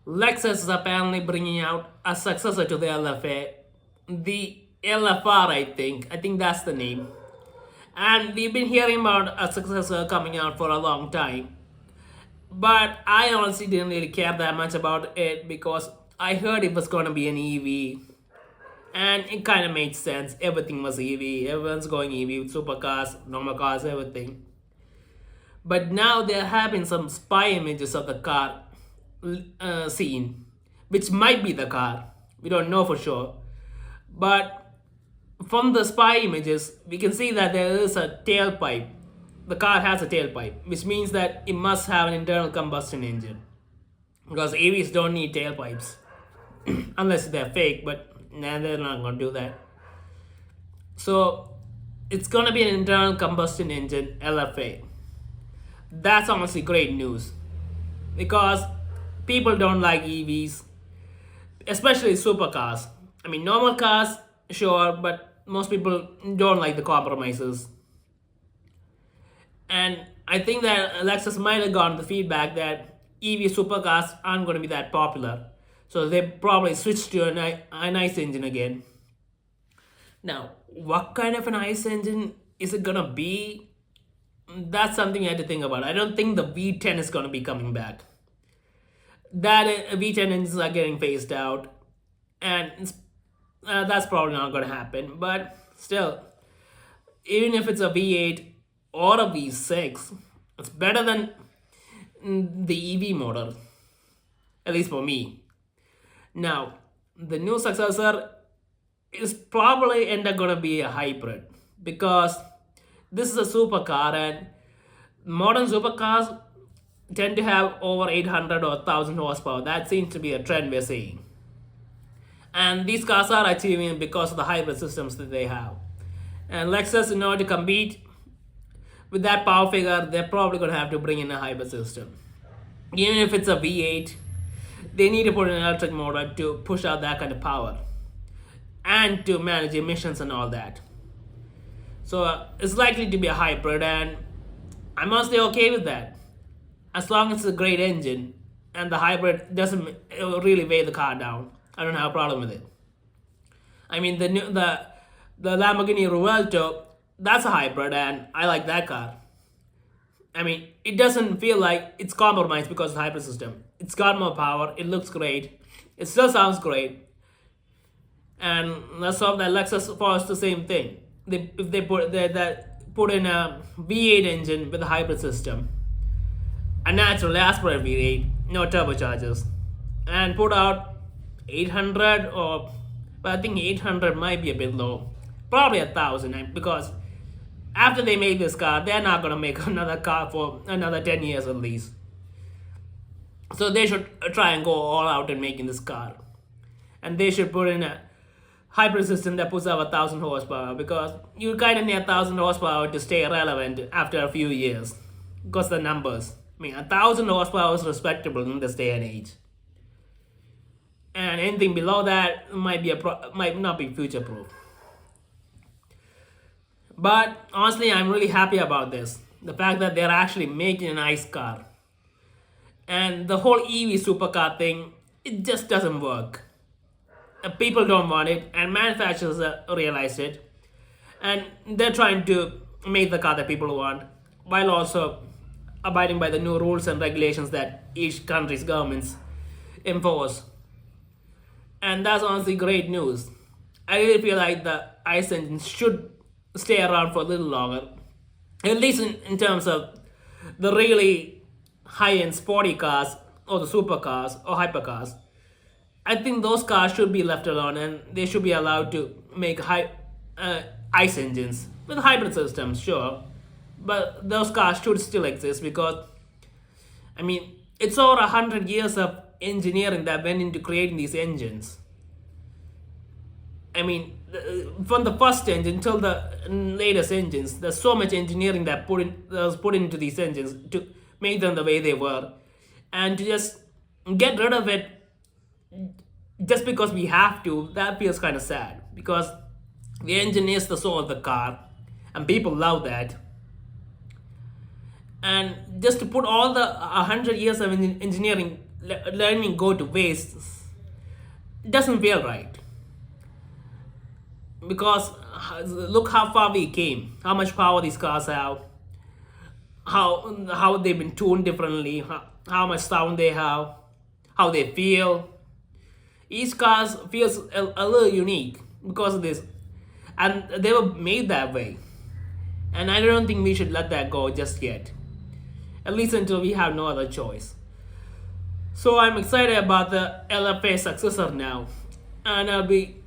Lexus is apparently bringing out a successor to the LFA, the LFR, I think. I think that's the name. And we've been hearing about a successor coming out for a long time. But I honestly didn't really care that much about it because I heard it was going to be an EV. And it kind of made sense. Everything was EV. Everyone's going EV with supercars, normal cars, everything. But now there have been some spy images of the car seen, which might be the car. We don't know for sure. But from the spy images, we can see that there is a tailpipe. The car has a tailpipe, which means that it must have an internal combustion engine. Because EVs don't need tailpipes, unless they're fake, but nah, they're not going to do that. So it's going to be an internal combustion engine LFA. That's honestly great news because people don't like EVs, especially supercars. I mean, normal cars, sure, but most people don't like the compromises. And I think that Lexus might have gotten the feedback that EV supercars aren't going to be that popular. So they probably switched to an ICE engine again. Now, what kind of an ICE engine is it going to be? That's something you have to think about. I don't think the V10 is going to be coming back. That V10 engines are getting phased out, and that's probably not going to happen. But still, even if it's a V8 or a V6, it's better than the EV model, at least for me. Now, the new successor is probably end up going to be a hybrid because this is a supercar, and modern supercars tend to have over 800 or 1000 horsepower. That seems to be a trend we're seeing. And these cars are achieving it because of the hybrid systems that they have. And Lexus, in order to compete with that power figure, they're probably going to have to bring in a hybrid system. Even if it's a V8, they need to put in an electric motor to push out that kind of power and to manage emissions and all that. So it's likely to be a hybrid, and I'm mostly okay with that. As long as it's a great engine and the hybrid doesn't really weigh the car down, I don't have a problem with it. I mean, the Lamborghini Revuelto, that's a hybrid, and I like that car. I mean, it doesn't feel like it's compromised because of the hybrid system. It's got more power. It looks great. It still sounds great. And let's hope that Lexus follows the same thing. If they put in a V8 engine with a hybrid system, a natural aspirated V8, no turbochargers, and put out 800 or, but I think 800 might be a bit low, probably 1000, because after they make this car, they're not gonna make another car for another 10 years at least. So they should try and go all out in making this car, and they should put in a hybrid system that puts out 1000 horsepower, because you kind of need 1000 horsepower to stay relevant after a few years, because the numbers. I mean, 1000 horsepower is respectable in this day and age, and anything below that might not be future proof. But honestly, I'm really happy about this. The fact that they're actually making an ICE car, and the whole EV supercar thing, it just doesn't work. People don't want it, and manufacturers realize it, and they're trying to make the car that people want, while also abiding by the new rules and regulations that each country's governments impose. And that's honestly great news. I really feel like the ICE engine should stay around for a little longer, at least in terms of the really high-end sporty cars or the supercars or hypercars. I think those cars should be left alone, and they should be allowed to make ICE engines with hybrid systems, sure. But those cars should still exist because, I mean, it's over 100 years of engineering that went into creating these engines. I mean, from the first engine till the latest engines, there's so much engineering that was put into these engines to make them the way they were, and to just get rid of it just because we have to, that feels kind of sad, because the engine is the soul of the car and people love that. And just to put all the 100 years of engineering letting go to waste, it doesn't feel right. Because look how far we came, how much power these cars have, how they've been tuned differently, how much sound they have, how they feel. Each car feels a little unique because of this, and they were made that way. And I don't think we should let that go just yet, at least until we have no other choice. So I'm excited about the LFA successor now, and I'll be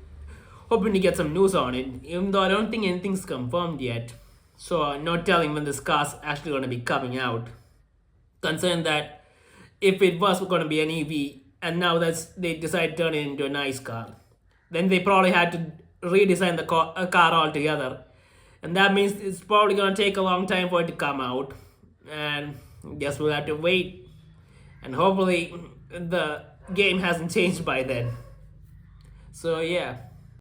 hoping to get some news on it, even though I don't think anything's confirmed yet. So I'm not telling when this car's actually going to be coming out. Concerned that if it was going to be an EV and now they decide to turn it into a nice car, then they probably had to redesign the car altogether. And that means it's probably going to take a long time for it to come out. And guess we'll have to wait. And hopefully the game hasn't changed by then. So yeah.